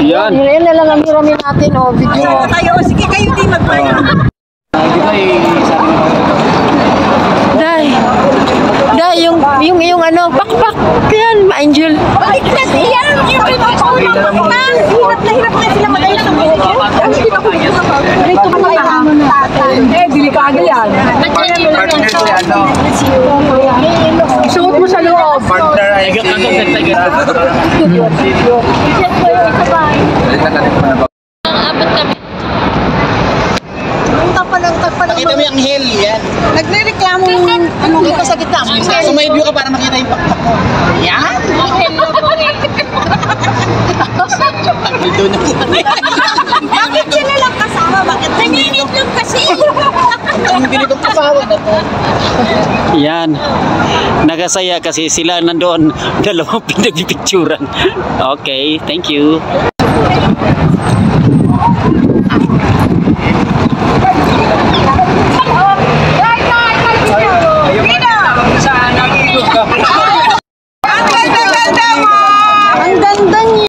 Yan. Yan na lang ang hiramin natin, oh, video. Tayo, sige kayo din magbayad. Day. Day, yung ano, pakpak. Yan, ma-angel. Balik na siya. Hirap na sila magayon sa mga. Dito ka na. Delikado yan. Isuot mo sa loob. Partner ay Nakita mo yung hill, yan. Nagre-reklamo yung ano dito sa gitna. So may view ka para makita yung pakpak mo. Yan. Bakit yun na lang kasama? Bakit? Nanginit lang kasi. Ang bilis kong kasama na to. Yan. Nagasaya kasi sila nandoon dalawang pinagpipicturan. Okay, thank you.